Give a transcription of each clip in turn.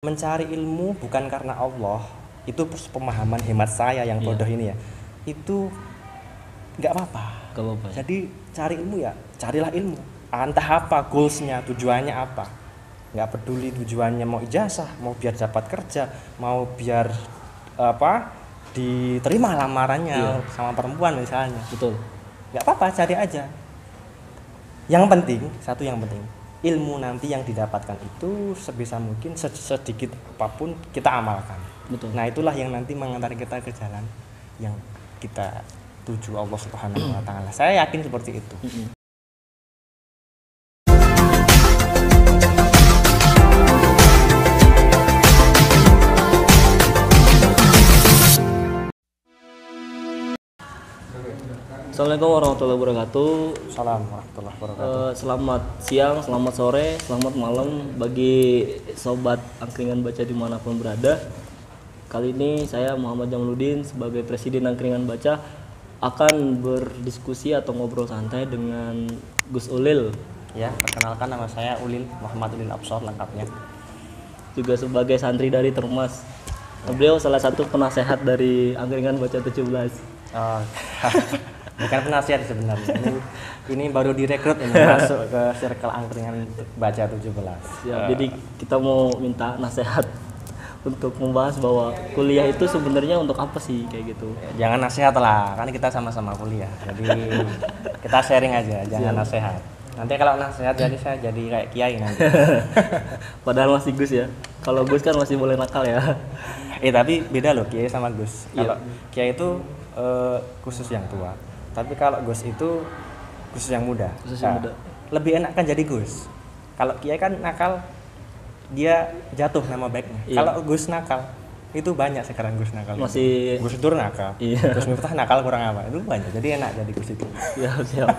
Mencari ilmu bukan karena Allah, itu pemahaman hemat saya yang bodoh ini ya. Itu nggak apa-apa. Gak apa-apa ya? Jadi cari ilmu ya, carilah ilmu. Entah apa goalsnya, tujuannya apa. Nggak peduli tujuannya mau ijazah, mau biar dapat kerja, mau biar diterima lamarannya sama perempuan misalnya. Betul. Nggak apa-apa, cari aja. Yang penting, yang penting, ilmu nanti yang didapatkan itu sebisa mungkin sedikit apapun kita amalkan. Betul. Nah itulah yang nanti mengantar kita ke jalan yang kita tuju Allah Subhanahu wa Ta'ala. Saya yakin seperti itu. Assalamualaikum warahmatullahi wabarakatuh. Assalamualaikum warahmatullahi wabarakatuh. Selamat siang, selamat sore, selamat malam bagi sobat angkringan baca dimanapun berada. Kali ini saya Muhammad Jamaluddin sebagai Presiden Angkringan Baca akan berdiskusi atau ngobrol santai dengan Gus Ulil. Ya, perkenalkan nama saya Ulil, Muhammad Ulil Absor lengkapnya. Juga sebagai santri dari Termas. Beliau salah satu penasehat dari Angkringan Baca 17. Oh, bukan penasihat sebenarnya. Ini baru direkrut ini masuk ke circle angkringan baca 17. Ya, jadi kita mau minta nasihat untuk membahas bahwa kuliah itu sebenarnya untuk apa sih kayak gitu. Jangan nasihat lah, kan kita sama-sama kuliah. Jadi kita sharing aja, jangan nasihat. Nanti kalau nasihat jadi saya jadi kayak kiai nanti. Padahal masih Gus ya. Kalau Gus kan masih boleh nakal ya. Tapi beda loh kiai sama Gus. Kalau kiai itu khusus yang tua. Tapi kalau Gus itu khusus yang muda. Lebih enak kan jadi Gus. Kalau kiai kan nakal, dia jatuh nama baiknya. Kalau Gus nakal, itu banyak sekarang Gus nakal. Masih Gus Dur nakal. Gus Miftah nakal kurang apa? Itu banyak. Jadi enak jadi Gus itu. Siap.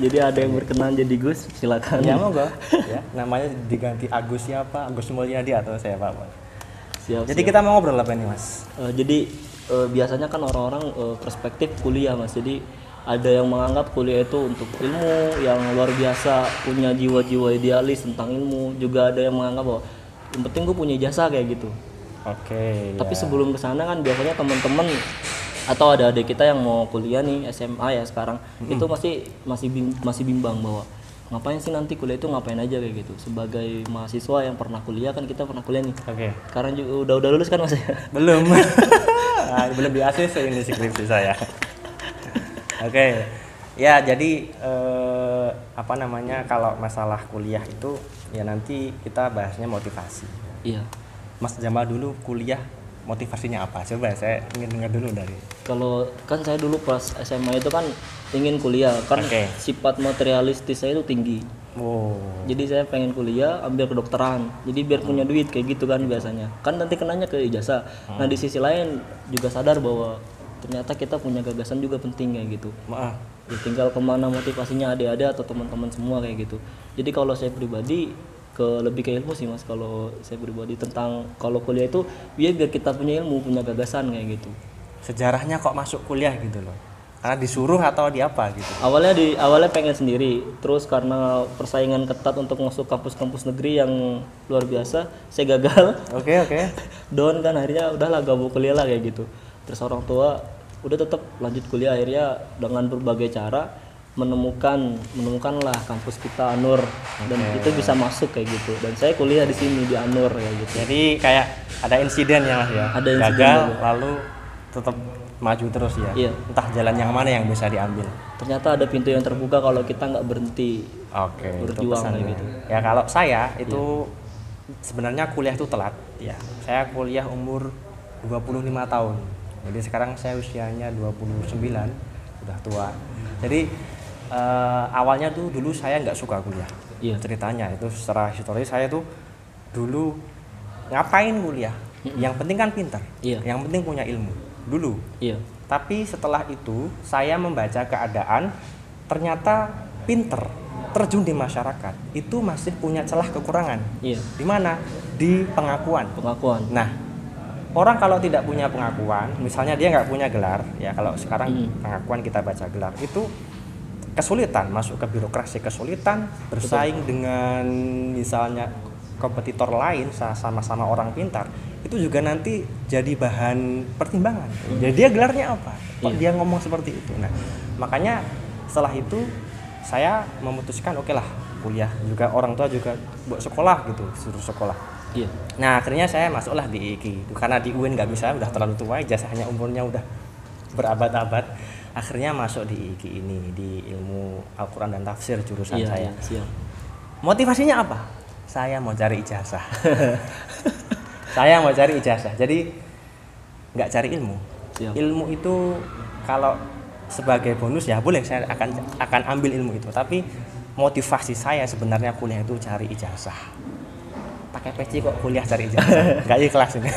Jadi ada yang berkenan jadi Gus, silakan. Ya monggo. Ya, namanya diganti Agus siapa? Agus Mulyadi atau siapa? Siap. Jadi kita mau ngobrol apa nih, Mas? Biasanya kan orang-orang perspektif kuliah, Mas. Jadi ada yang menganggap kuliah itu untuk ilmu yang luar biasa, punya jiwa-jiwa idealis tentang ilmu. Juga ada yang menganggap bahwa yang penting gue punya ijazah kayak gitu. Oke. Tapi sebelum kesana kan biasanya teman-teman atau ada adik kita yang mau kuliah nih SMA ya sekarang, itu masih bimbang bahwa ngapain sih nanti kuliah itu ngapain aja kayak gitu. Sebagai mahasiswa yang pernah kuliah kan kita pernah kuliah nih. Oke. Sekarang juga udah lulus kan Mas? Belum. Belum di ACC ini skripsi saya. Oke. Ya, jadi kalau masalah kuliah itu ya nanti kita bahasnya motivasi. Iya. Mas Jamal dulu kuliah motivasinya apa? Coba saya ingin dengar dulu dari. Kalau kan saya dulu pas SMA itu kan ingin kuliah kan sifat materialistis saya itu tinggi. Jadi saya pengen kuliah ambil kedokteran. Jadi biar punya duit kayak gitu kan biasanya. Kan nanti kenanya ke ijazah. Nah di sisi lain juga sadar bahwa ternyata kita punya gagasan juga penting kayak gitu. Ya, tinggal kemana motivasinya adik-adik atau teman-teman semua kayak gitu. Jadi kalau saya pribadi lebih ke ilmu sih Mas, kalau saya pribadi tentang kalau kuliah itu biar kita punya ilmu, punya gagasan kayak gitu. Sejarahnya kok masuk kuliah gitu loh? Karena disuruh atau di apa gitu? Awalnya pengen sendiri, terus karena persaingan ketat untuk masuk kampus-kampus negeri yang luar biasa, saya gagal. Oke. Down kan, akhirnya udahlah gak mau kuliah lah kayak gitu. Terus orang tua udah tetap lanjut kuliah, akhirnya dengan berbagai cara menemukanlah kampus kita Anur dan itu bisa masuk kayak gitu. Dan saya kuliah di sini di Anur kayak gitu. Jadi kayak ada insiden ya Mas ya. Ada gagal lalu tetap maju terus ya. Iya. Entah jalan yang mana yang bisa diambil. Ternyata ada pintu yang terbuka kalau kita nggak berhenti. Berjuang kayak gitu. Ya kalau saya itu sebenarnya kuliah itu telat ya. Saya kuliah umur 25 tahun. Jadi sekarang saya usianya 29, udah tua. Jadi awalnya tuh dulu saya nggak suka kuliah. Ceritanya itu secara historis saya tuh dulu ngapain kuliah? Yang penting kan pintar, yang penting punya ilmu dulu. Tapi setelah itu saya membaca keadaan, ternyata pinter terjun di masyarakat itu masih punya celah kekurangan. Di mana? Di pengakuan. Nah, orang kalau tidak punya pengakuan, misalnya dia nggak punya gelar, ya kalau sekarang pengakuan kita baca gelar itu kesulitan masuk ke birokrasi, kesulitan bersaing dengan misalnya kompetitor lain sama-sama orang pintar, itu juga nanti jadi bahan pertimbangan. Jadi dia gelarnya apa? Kok dia ngomong seperti itu? Nah, makanya setelah itu saya memutuskan oke lah kuliah, juga orang tua juga buat sekolah gitu, suruh sekolah. Iya. Nah, akhirnya saya masuklah di IKI. Karena di UIN nggak bisa, udah terlalu tua, ijazahnya umurnya udah berabad-abad. Akhirnya masuk di IKI ini, di ilmu Al-Quran dan Tafsir jurusan saya. Siap. Motivasinya apa? Saya mau cari ijazah. Saya mau cari ijazah. Jadi nggak cari ilmu. Siap. Ilmu itu kalau sebagai bonus ya boleh, saya akan ambil ilmu itu. Tapi motivasi saya sebenarnya kuliah itu cari ijazah. Pakai peci kok kuliah cari ijazah? Nggak ikhlas ini.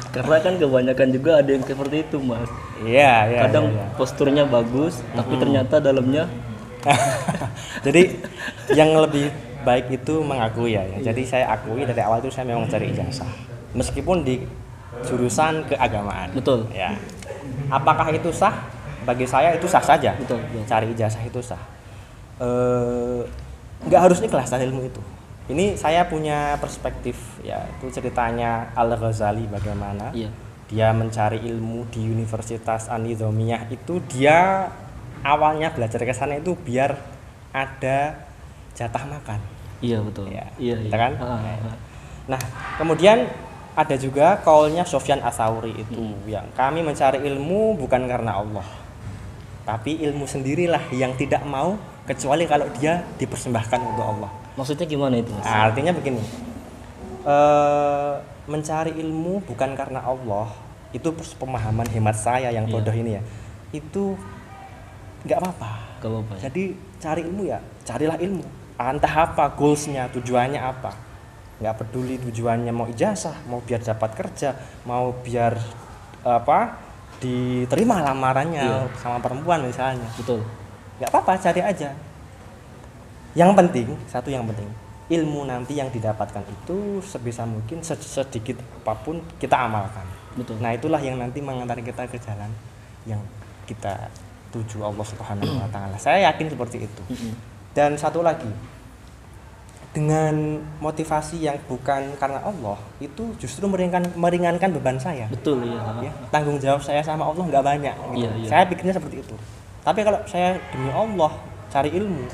Karena kan kebanyakan juga ada yang seperti itu, Mas. Iya. Kadang posturnya bagus, tapi ternyata dalamnya. Jadi yang lebih baik itu mengakui ya. Jadi saya akui dari awal itu saya memang cari ijazah, meskipun di jurusan keagamaan. Betul. Ya. Apakah itu sah? Bagi saya itu sah saja. Betul. Cari ijazah itu sah. Nggak harus ikhlas dari ilmu itu. Ini saya punya perspektif ya, itu ceritanya Al-Ghazali bagaimana dia mencari ilmu di Universitas An-Nizamiyah. Itu dia awalnya belajar ke sana itu biar ada jatah makan. Iya, betul. Iya. Kan? Nah, kemudian ada juga kaulnya Sufyan Ats-Tsauri itu yang kami mencari ilmu bukan karena Allah, tapi ilmu sendirilah yang tidak mau kecuali kalau dia dipersembahkan untuk Allah. Maksudnya gimana itu, Mas? Artinya begini, mencari ilmu bukan karena Allah, itu pemahaman hemat saya yang bodoh ini ya, itu nggak apa-apa. Jadi cari ilmu ya carilah ilmu, entah apa goalsnya, tujuannya apa, nggak peduli tujuannya mau ijazah, mau biar dapat kerja, mau biar diterima lamarannya sama perempuan misalnya. Betul. Nggak apa-apa, cari aja. Yang penting ilmu nanti yang didapatkan itu sebisa mungkin sedikit apapun kita amalkan. Betul. Nah, itulah yang nanti mengantar kita ke jalan yang kita tuju Allah Subhanahu wa taala. Saya yakin seperti itu. Dan satu lagi, dengan motivasi yang bukan karena Allah, itu justru meringankan beban saya. Betul, iya. Ya, tanggung jawab saya sama Allah nggak banyak gitu. Iya. Saya pikirnya seperti itu. Tapi kalau saya demi Allah cari ilmu,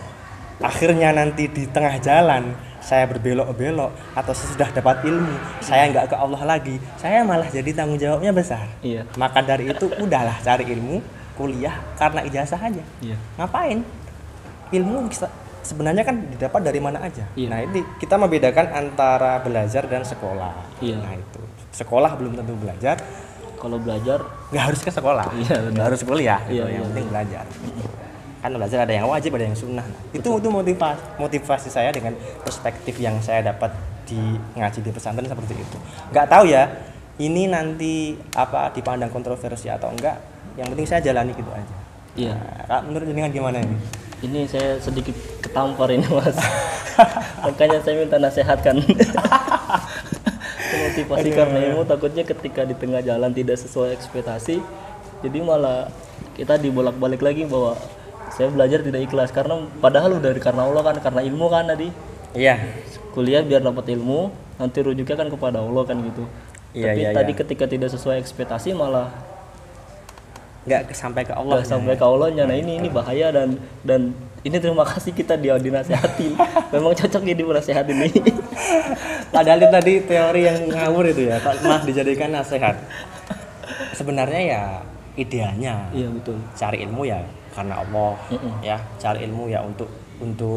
akhirnya nanti di tengah jalan saya berbelok-belok atau sesudah dapat ilmu saya nggak ke Allah lagi, saya malah jadi tanggung jawabnya besar. Iya. Maka dari itu udahlah cari ilmu, kuliah karena ijazah aja. Iya. Ngapain? Ilmu sebenarnya kan didapat dari mana aja. Iya. Nah, ini kita membedakan antara belajar dan sekolah. Iya. Nah, itu sekolah belum tentu belajar. Kalau belajar nggak harus ke sekolah, nggak harus kuliah, gitu. Yang penting belajar. Kan belajar ada yang wajib, ada yang sunnah. Nah, itu motivasi saya dengan perspektif yang saya dapat di ngaji di pesantren seperti itu. Nggak tahu ya, ini nanti dipandang kontroversi atau enggak. Yang penting saya jalani gitu aja. Iya. Nah, menurut jenengan gimana ini? Ini saya sedikit ketampar ini, Mas. Makanya saya minta nasihat kan. Motivasi karena ilmu, takutnya ketika di tengah jalan tidak sesuai ekspektasi, jadi malah kita dibolak-balik lagi bahwa saya belajar tidak ikhlas karena padahal udah karena Allah kan, karena ilmu kan tadi. Iya. Kuliah biar dapat ilmu, nanti rujuknya kan kepada Allah kan gitu. Tapi tadi ketika tidak sesuai ekspektasi malah nggak sampai ke Allah. Nggak sampai ke Allahnya. Nah, ini bahaya dan ini terima kasih kita dinasehati. Memang cocok jadi penasehat ini. Padahal itu tadi teori yang ngawur itu ya, malah dijadikan nasihat. Sebenarnya ya idealnya. Iya, betul. Cari ilmu ya karena Allah, ya cari ilmu ya untuk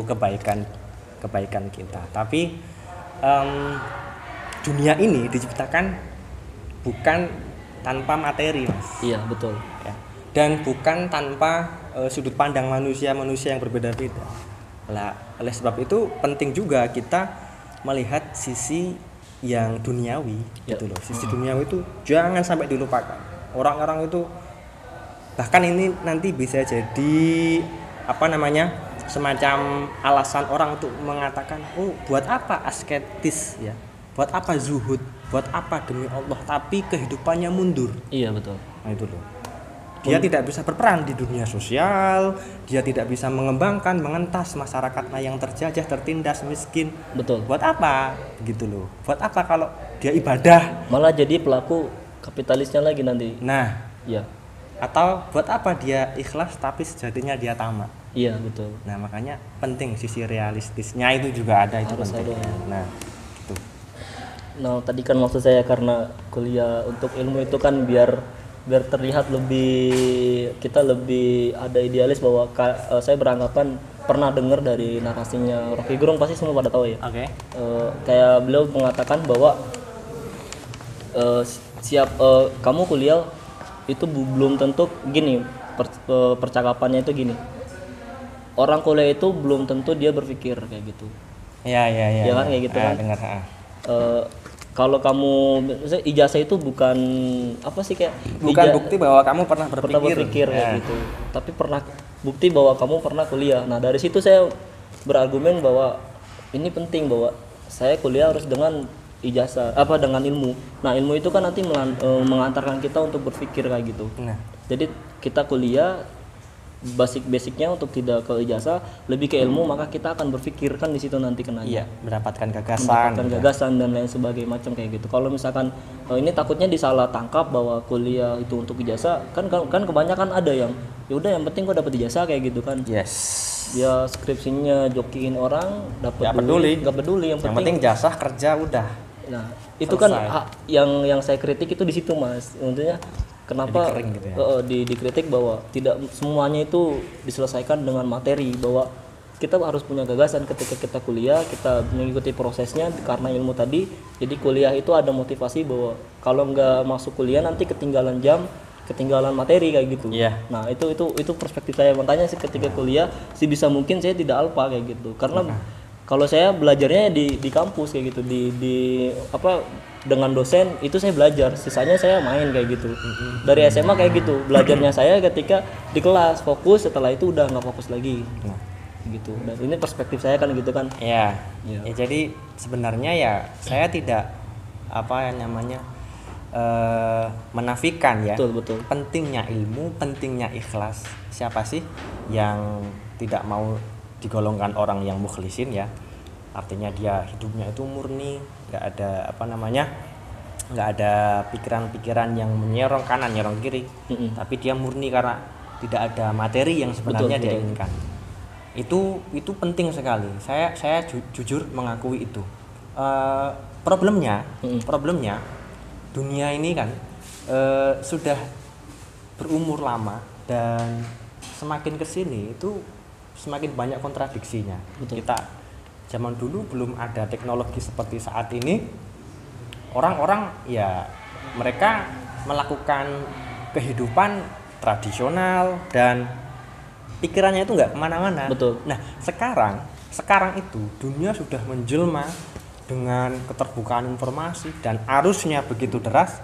kebaikan kita. Tapi dunia ini diciptakan bukan tanpa materi, Mas. Iya, betul. Ya. Dan bukan tanpa sudut pandang manusia yang berbeda-beda. Oleh sebab itu penting juga kita melihat sisi yang duniawi, gitu loh. Sisi duniawi itu jangan sampai dilupakan. Orang-orang itu bahkan ini nanti bisa jadi semacam alasan orang untuk mengatakan, buat apa asketis ya, buat apa zuhud, buat apa demi Allah tapi kehidupannya mundur. Iya, betul. Nah, itu loh. Dia tidak bisa berperan di dunia sosial, dia tidak bisa mengembangkan, mengentas masyarakatnya yang terjajah, tertindas, miskin. Betul. Buat apa? Gitu loh. Buat apa kalau dia ibadah? Malah jadi pelaku kapitalisnya lagi nanti. Nah, ya. Atau buat apa dia ikhlas tapi sejatinya dia tamak? Iya, betul. Nah, makanya penting sisi realistisnya itu juga ada, itu harus penting. ada. Nah, gitu. Nah, tadi kan maksud saya karena kuliah untuk ilmu itu kan biar terlihat kita lebih ada idealis bahwa saya beranggapan pernah dengar dari narasinya Rocky Gerung, pasti semua pada tahu ya. Oke. Kayak beliau mengatakan bahwa kamu kuliah itu belum tentu gini, percakapannya itu gini. Orang kuliah itu belum tentu dia berpikir kayak gitu. Iya. Ya kan kayak gitu kan. Dengar. Kalau kamu misalnya ijazah itu bukan apa sih, kayak bukan bukti bahwa kamu pernah berpikir kayak gitu, tapi pernah bukti bahwa kamu pernah kuliah. Nah, dari situ saya berargumen bahwa ini penting, bahwa saya kuliah harus dengan ijazah, dengan ilmu. Nah, ilmu itu kan nanti mengantarkan kita untuk berpikir kayak gitu. Nah, jadi kita kuliah basicnya untuk tidak ke ijazah, lebih ke ilmu, maka kita akan berpikir kan di situ nanti kenanya. Iya, mendapatkan gagasan dan lain sebagainya macam kayak gitu. Kalau misalkan ini takutnya disalah tangkap bahwa kuliah itu untuk ijazah, kan kebanyakan ada yang ya udah yang penting gua dapat ijazah kayak gitu kan. Yes. Dia skripsinya jokiin orang, dapat duit, nggak peduli, yang penting jasa kerja udah. Nah, itu selesai. Kan yang saya kritik itu di situ, Mas. Maksudnya kenapa gitu ya? Dikritik bahwa tidak semuanya itu diselesaikan dengan materi, bahwa kita harus punya gagasan ketika kita kuliah, kita mengikuti prosesnya karena ilmu tadi. Jadi kuliah itu ada motivasi bahwa kalau nggak masuk kuliah nanti ketinggalan jam, ketinggalan materi kayak gitu. Yeah. Nah, itu perspektif saya. Makanya sih ketika kuliah sebisa mungkin saya tidak alpa kayak gitu. Karena kalau saya belajarnya di kampus kayak gitu, di dengan dosen itu saya belajar, sisanya saya main kayak gitu. Dari SMA kayak gitu, belajarnya saya ketika di kelas fokus, setelah itu udah nggak fokus lagi. Gitu. Dan ini perspektif saya kan gitu kan. Ya, jadi sebenarnya ya saya tidak menafikan ya. Betul. Pentingnya ilmu, pentingnya ikhlas. Siapa sih yang tidak mau digolongkan orang yang mukhlisin ya? Artinya dia hidupnya itu murni, nggak ada pikiran-pikiran yang menyerong kanan, nyerong kiri. Tapi dia murni karena tidak ada materi yang sebenarnya dia inginkan. Itu penting sekali. Saya jujur mengakui itu. Problemnya dunia ini kan sudah berumur lama dan semakin kesini itu semakin banyak kontradiksinya. Kita zaman dulu belum ada teknologi seperti saat ini. Orang-orang ya mereka melakukan kehidupan tradisional dan pikirannya itu nggak kemana-mana. Betul. Nah, sekarang itu dunia sudah menjelma dengan keterbukaan informasi dan arusnya begitu deras.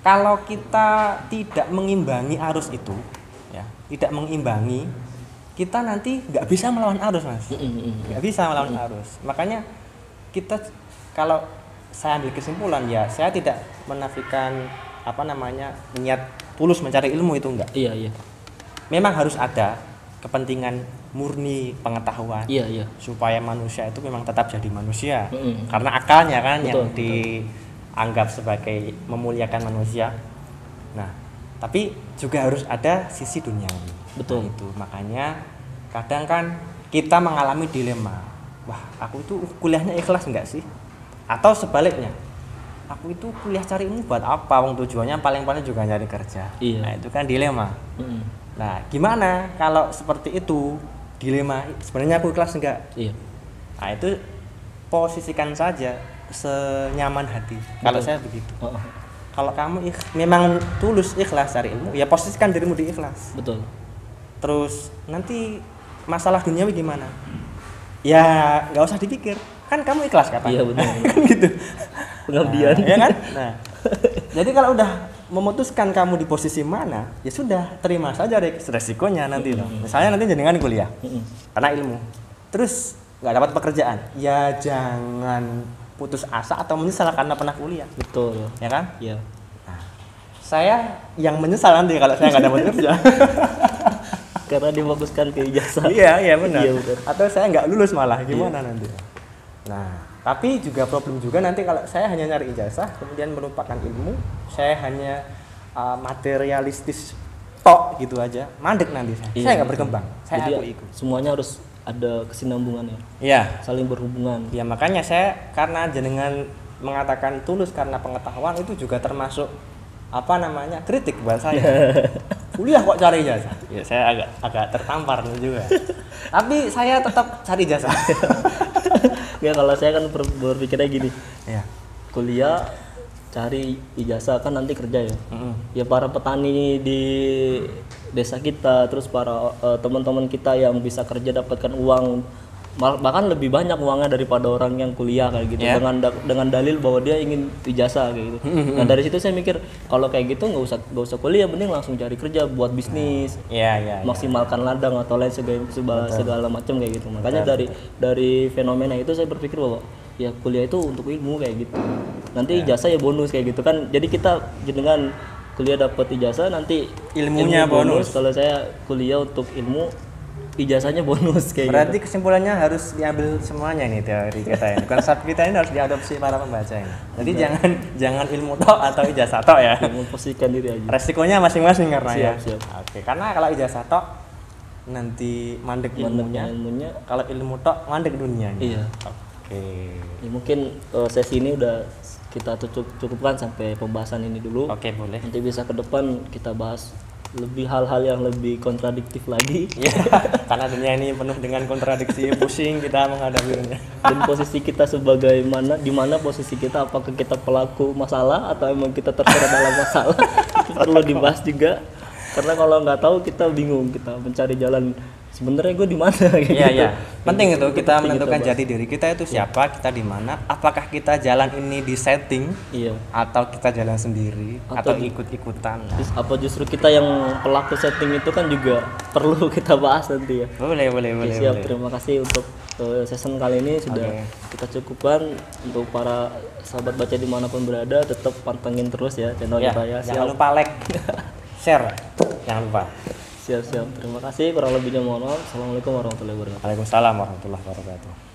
Kalau kita tidak mengimbangi arus itu, ya, kita nanti nggak bisa melawan arus, Mas. Nggak bisa melawan arus. Makanya kita, kalau saya ambil kesimpulan ya, saya tidak menafikan niat tulus mencari ilmu itu, enggak. Iya. Memang harus ada kepentingan murni pengetahuan. Iya. Supaya manusia itu memang tetap jadi manusia. Karena akalnya kan yang dianggap sebagai memuliakan manusia. Nah, tapi juga harus ada sisi duniawi. Betul. Nah, itu makanya kadang kan kita mengalami dilema. Wah, aku itu kuliahnya ikhlas enggak sih? Atau sebaliknya, aku itu kuliah cari ilmu buat apa? Wong tujuannya paling-paling juga nyari kerja. Iya. Nah, itu kan dilema. Nah, gimana kalau seperti itu? Dilema, sebenarnya aku ikhlas enggak? Iya. Nah, itu posisikan saja senyaman hati. Kalau saya begitu. Kalau kamu memang tulus ikhlas cari ilmu, ya posisikan dirimu di ikhlas. Betul. Terus nanti masalah duniawi gimana? Ya nggak usah dipikir, kan kamu ikhlas kapan? Iya, betul. Kan gitu. Pengabdian. Ya kan? Nah, jadi kalau udah memutuskan kamu di posisi mana, ya sudah terima saja resikonya nanti loh. Misalnya nanti jenengan kuliah karena ilmu, terus nggak dapat pekerjaan, ya jangan putus asa atau menyesal karena pernah kuliah. Betul. Ya kan? Iya. Nah, saya yang menyesal nanti kalau saya nggak dapat kerja. Karena difokuskan ke ijazah. Iya benar. Iya, benar. Atau saya nggak lulus malah gimana nanti. Nah, tapi juga problem juga nanti kalau saya hanya nyari ijazah kemudian melupakan ilmu, saya hanya materialistis tok gitu aja, mandek nanti saya. Saya nggak berkembang. Saya Jadi ikut. semuanya harus ada kesinambungannya. Iya. Saling berhubungan. Ya makanya saya karena jenengan mengatakan tulus karena pengetahuan itu juga termasuk kritik buat saya. Kuliah kok cari ijazah? Ya saya agak tertampar juga. Tapi saya tetap cari ijazah. Ya kalau saya kan berpikirnya gini. Ya. Kuliah cari ijazah kan nanti kerja ya. Ya para petani di desa kita, terus para teman-teman kita yang bisa kerja dapatkan uang bahkan lebih banyak uangnya daripada orang yang kuliah kayak gitu, dengan dalil bahwa dia ingin ijazah kayak gitu. Nah dari situ saya mikir kalau kayak gitu nggak usah kuliah, mending langsung cari kerja buat bisnis, maksimalkan ladang atau lain segala macam kayak gitu. Makanya dari fenomena itu saya berpikir bahwa ya kuliah itu untuk ilmu kayak gitu, nanti ijazah ya bonus kayak gitu kan. Jadi kita dengan kuliah dapat ijazah, nanti ilmunya bonus. Kalau saya kuliah untuk ilmu, ijazahnya bonus kayak berarti gitu. Kesimpulannya harus diambil semuanya nih teori kita ini. Konsep kita ini harus diadopsi para pembaca ini. Jadi jangan ilmu tok atau ijazah tok ya. Memposisikan diri aja. Resikonya masing-masing karena siap. Oke, karena kalau ijazah tok nanti mandek ilmunya. Kalau ilmu tok mandek dunianya. Iya. Oke. Ya, mungkin sesi ini udah kita cukupkan sampai pembahasan ini dulu. Oke, boleh. Nanti bisa ke depan kita bahas lebih hal-hal yang lebih kontradiktif lagi. Iya, karena dunia ini penuh dengan kontradiksi, pusing kita menghadapinya. Dan posisi kita di mana posisi kita, apakah kita pelaku masalah atau emang kita terserah dalam masalah? Itu perlu dibahas juga. Karena kalau nggak tahu kita bingung, kita mencari jalan. Sebenarnya gue di mana? Iya. Penting itu kita menentukan jati diri kita itu siapa, kita di mana. Apakah kita jalan ini di setting, atau kita jalan sendiri, atau ikut-ikutan. Apa justru kita yang pelaku setting itu kan juga perlu kita bahas nanti ya. Boleh. Siap. Terima kasih untuk season kali ini sudah kita cukupkan. Untuk para sahabat baca dimanapun berada, tetap pantengin terus ya channel kita ya. Jangan lupa like, share, jangan lupa. Siap. Terima kasih. Kurang lebihnya mohon maaf. Assalamualaikum warahmatullahi wabarakatuh. Waalaikumsalam warahmatullahi wabarakatuh.